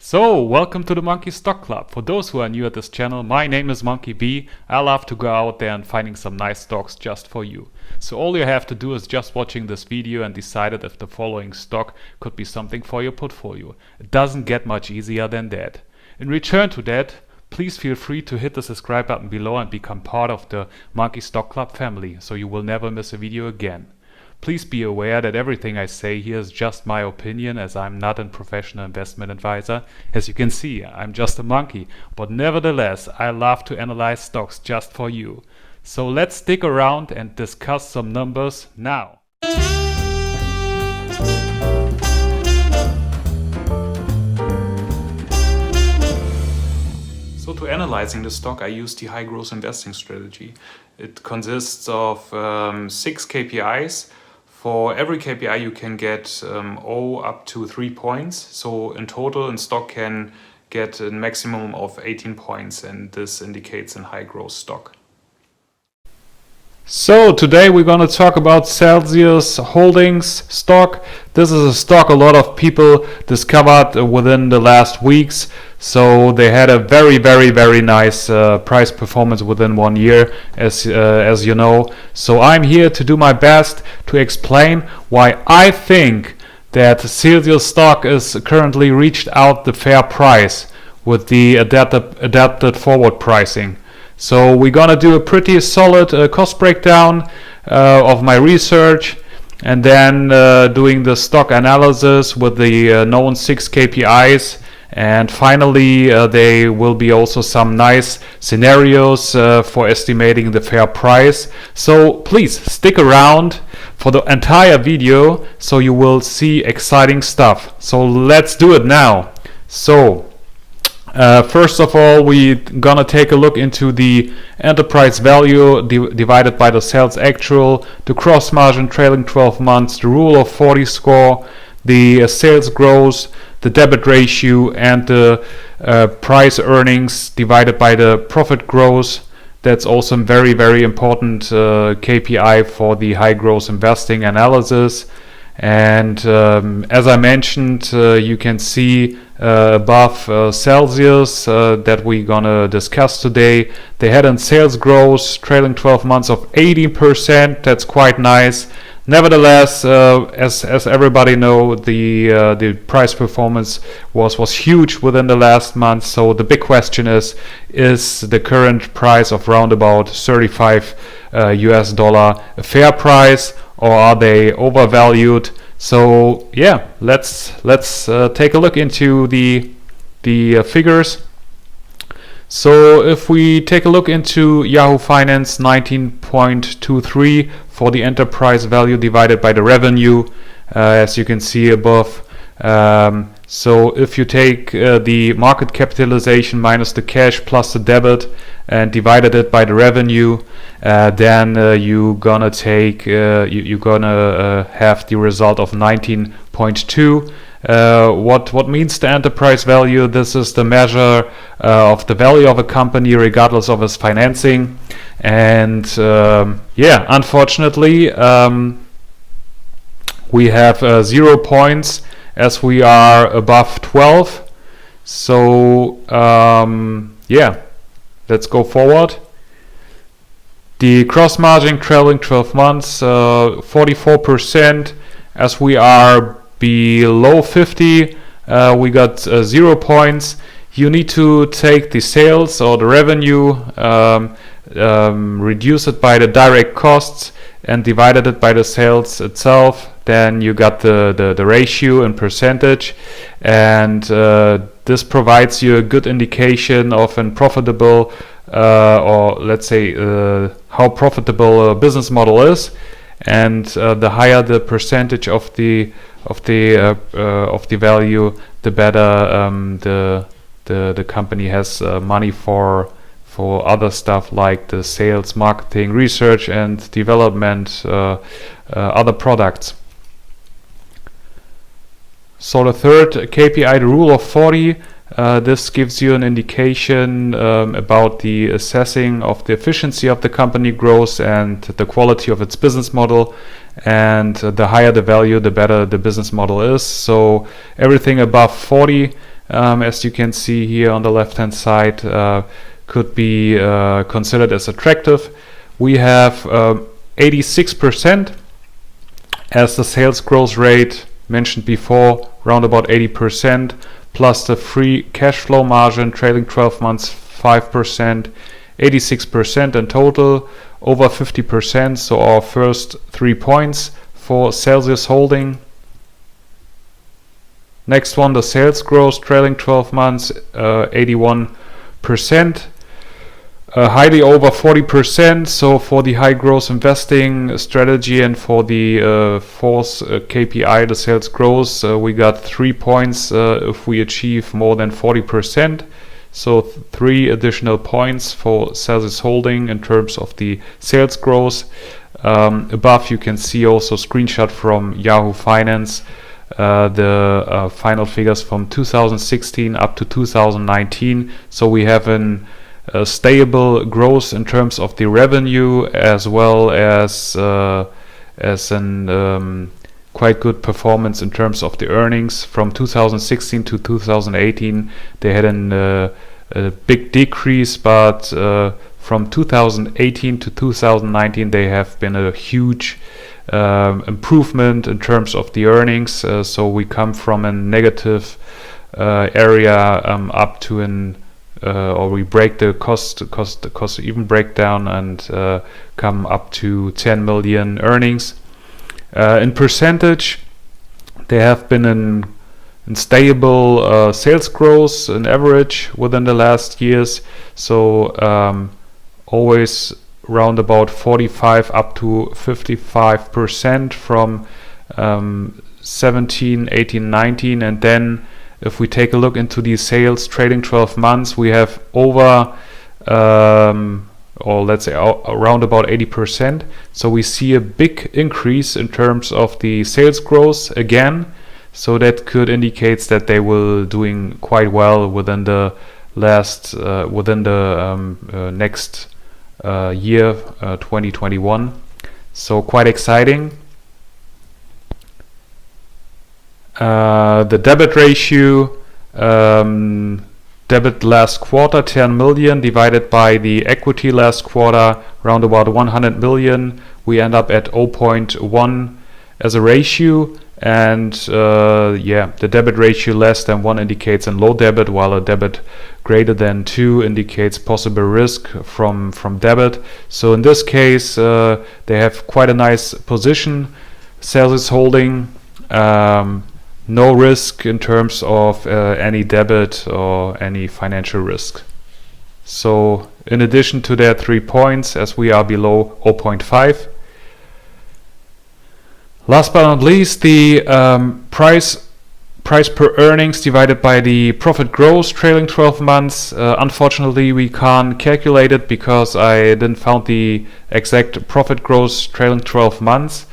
So, welcome to the Monkey Stock Club. For those who are new at this channel, my name is Monkey B. I love to go out there and finding some nice stocks just for you. So all you have to do is just watching this video and decided if the following stock could be something for your portfolio. It doesn't get much easier than that. In return to that, please feel free to hit the subscribe button below and become part of the Monkey Stock Club family, so you will never miss a video again. Please be aware that everything I say here is just my opinion, as I'm not a professional investment advisor. As you can see, I'm just a monkey, but nevertheless, I love to analyze stocks just for you. So let's stick around and discuss some numbers now. So to analyzing the stock, I use the high growth investing strategy. It consists of 6 KPIs. For every KPI you can get 0 up to 3 points. So in total, a stock can get a maximum of 18 points, and this indicates a high growth stock. So today we're going to talk about Celsius Holdings stock. This is a stock a lot of people discovered within the last weeks. So they had a very nice price performance within 1 year, as you know. So I'm here to do my best to explain why I think that Celsius stock is currently reached out the fair price with the adapted forward pricing. So we're gonna do a pretty solid cost breakdown of my research, and then doing the stock analysis with the known 6 KPIs. And finally, there will be also some nice scenarios for estimating the fair price. So please stick around for the entire video, so you will see exciting stuff. So let's do it now. So first of all, we're gonna take a look into the enterprise value divided by the sales actual, the cross margin trailing 12 months, the rule of 40 score, the sales growth, the debit ratio, and the price earnings divided by the profit growth. That's also a very important KPI for the high growth investing analysis. And as I mentioned, you can see above Celsius that we're gonna discuss today. They had a sales growth trailing 12 months of 80%. That's quite nice. Nevertheless, as everybody know, the price performance was huge within the last month. So the big question is the current price of round about $35 US a fair price, or are they overvalued? So yeah, let's take a look into the figures. So if we take a look into Yahoo Finance, 19.23 for the enterprise value divided by the revenue, as you can see above. So if you take the market capitalization minus the cash plus the debit and divided it by the revenue, then you're gonna take you're gonna have the result of 19.2. What means the enterprise value? This is the measure of the value of a company regardless of its financing. And yeah, unfortunately, we have 0 points as we are above 12. So yeah, let's go forward. The cross margin trailing 12 months, 44%. As we are below 50, we got 0 points. You need to take the sales or the revenue, reduce it by the direct costs, and divided it by the sales itself. Then you got the ratio and percentage, and this provides you a good indication of a profitable, or let's say how profitable a business model is. And the higher the percentage of the value, the better the company has money for other stuff like the sales, marketing, research and development, other products. So the third KPI, the rule of 40, this gives you an indication about the assessing of the efficiency of the company growth and the quality of its business model. And the higher the value, the better the business model is. So everything above 40 as you can see here on the left hand side, could be considered as attractive. We have 86% as the sales growth rate mentioned before, around about 80%, plus the free cash flow margin trailing 12 months 5%, 86% in total, over 50%. So our first 3 points for Celsius Holding. Next one, the sales growth trailing 12 months, 81%. Highly over 40%. So for the high growth investing strategy and for the fourth KPI, the sales growth, we got 3 points if we achieve more than 40%. So 3 additional points for Celsius Holding in terms of the sales growth. Above you can see also screenshot from Yahoo Finance, the final figures from 2016 up to 2019. So we have a stable growth in terms of the revenue, as well as an quite good performance in terms of the earnings. From 2016 to 2018 they had a big decrease, but from 2018 to 2019 they have been a huge improvement in terms of the earnings. So we come from a negative area up to or we break the cost even breakdown and come up to 10 million earnings. In percentage, they have been in stable sales growth in average within the last years. So always round about 45 up to 55% from 17, 18, 19, and then if we take a look into the sales trading 12 months, we have over or let's say around about 80%. So we see a big increase in terms of the sales growth again. So that could indicate that they were doing quite well within the next year, 2021. So quite exciting. The debit ratio, debit last quarter 10 million divided by the equity last quarter around about 100 million, we end up at 0.1 as a ratio. And the debit ratio less than 1 indicates a low debit, while a debit greater than 2 indicates possible risk from debit. So in this case they have quite a nice position. Celsius Holding, no risk in terms of any debit or any financial risk. So in addition to their 3 points, as we are below 0.5. Last but not least, the price per earnings divided by the profit growth trailing 12 months. Unfortunately, we can't calculate it because I didn't found the exact profit growth trailing 12 months.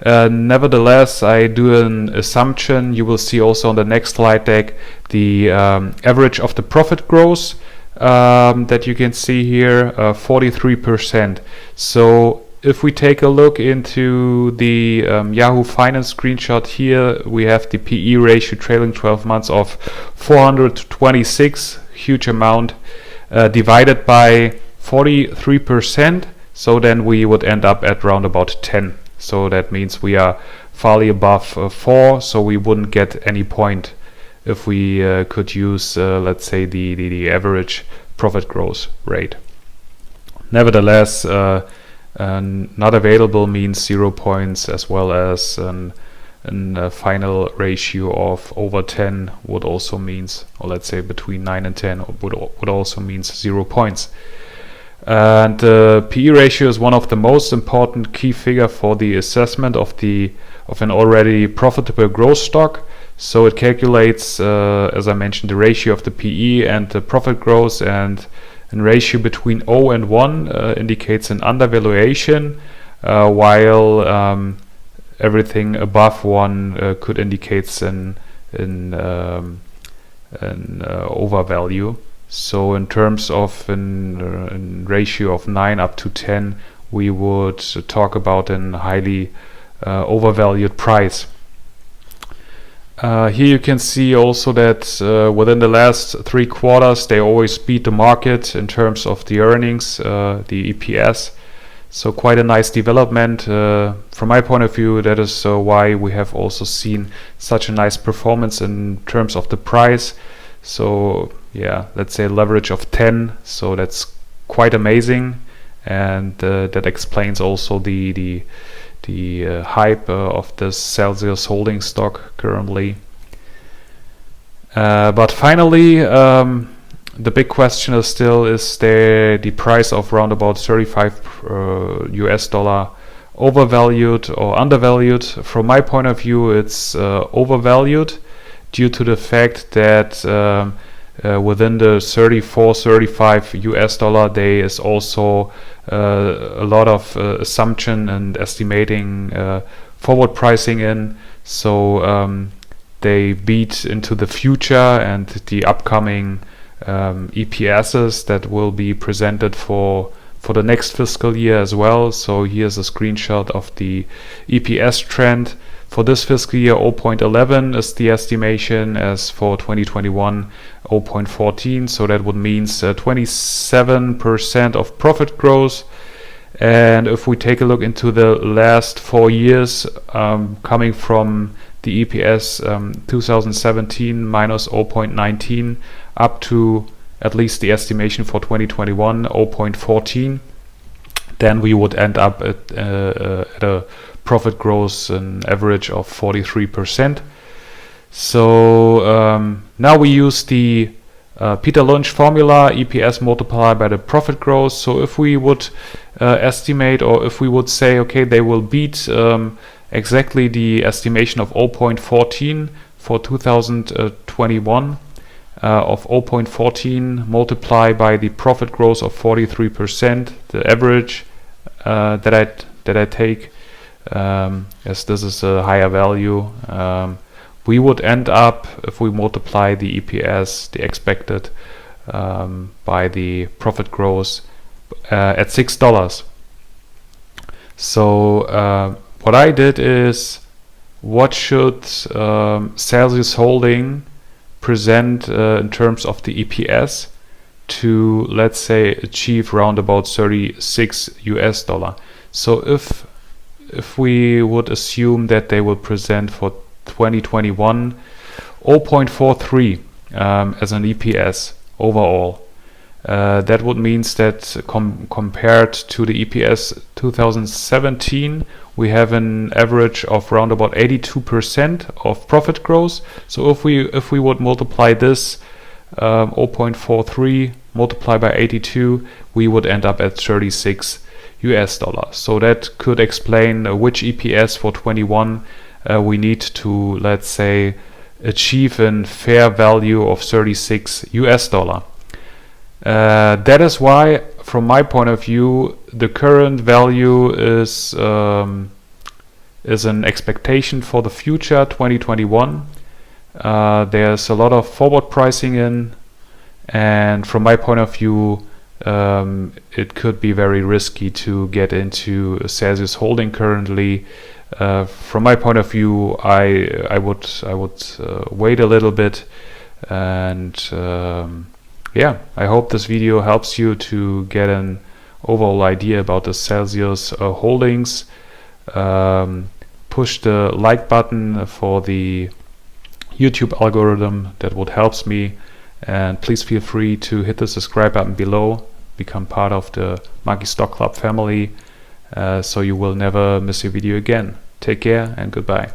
Nevertheless, I do an assumption. You will see also on the next slide deck the average of the profit growth that you can see here, 43%. So if we take a look into the Yahoo Finance screenshot here, we have the PE ratio trailing 12 months of 426, huge amount, divided by 43%. So then we would end up at around about 10. So that means we are far above 4, so we wouldn't get any point if we could use, let's say, the average profit growth rate. Nevertheless, not available means 0 points, as well as a final ratio of over 10 would also means, or let's say between 9 and 10 would also means 0 points. And the PE ratio is one of the most important key figure for the assessment of an already profitable growth stock. So it calculates, as I mentioned, the ratio of the PE and the profit growth, and a ratio between 0 and 1 indicates an undervaluation, while everything above 1 could indicate an overvalue. So in terms of a ratio of 9 up to 10, we would talk about a highly overvalued price. Here you can see also that within the last 3 quarters they always beat the market in terms of the earnings, the EPS. So quite a nice development. From my point of view, that is why we have also seen such a nice performance in terms of the price. So yeah, let's say leverage of 10. So that's quite amazing, and that explains also the hype of this Celsius holding stock currently. But finally, the big question is still, is the price of around about 35 US dollar overvalued or undervalued? From my point of view, it's overvalued due to the fact that within the 34-35 US dollar there is also a lot of assumption and estimating forward pricing in. So they beat into the future and the upcoming EPSs that will be presented for the next fiscal year as well. So here's a screenshot of the EPS trend. For this fiscal year, 0.11 is the estimation, as for 2021, 0.14. So that would mean 27% of profit growth. And if we take a look into the last 4 years, coming from the EPS 2017 minus 0.19 up to at least the estimation for 2021, 0.14, then we would end up at a profit growth an average of 43%. So now we use the Peter Lynch formula, EPS multiplied by the profit growth. So if we would estimate, or if we would say, okay, they will beat exactly the estimation of 0.14 for 2021, of 0.14 multiplied by the profit growth of 43%, the average that I take, as this is a higher value, we would end up, if we multiply the EPS, the expected, by the profit growth at $6. So what I did is, what should Celsius Holding present in terms of the EPS to, let's say, achieve round about 36 US dollar. So if we would assume that they will present for 2021 0.43 as an EPS overall, that would mean that compared to the EPS 2017, we have an average of around about 82% of profit growth. So if we would multiply this 0.43 multiplied by 82, we would end up at 36 US dollars. So that could explain which EPS for 21 we need to, let's say, achieve a fair value of 36 US dollar. That is why, from my point of view, the current value is an expectation for the future 2021. There's a lot of forward pricing in, and from my point of view, it could be very risky to get into Celsius Holding currently. From my point of view, I would wait a little bit, and yeah, I hope this video helps you to get an overall idea about the Celsius holdings. Push the like button for the YouTube algorithm, that would help me, and please feel free to hit the subscribe button below, become part of the Monkey Stock Club family, so you will never miss a video again. Take care and goodbye.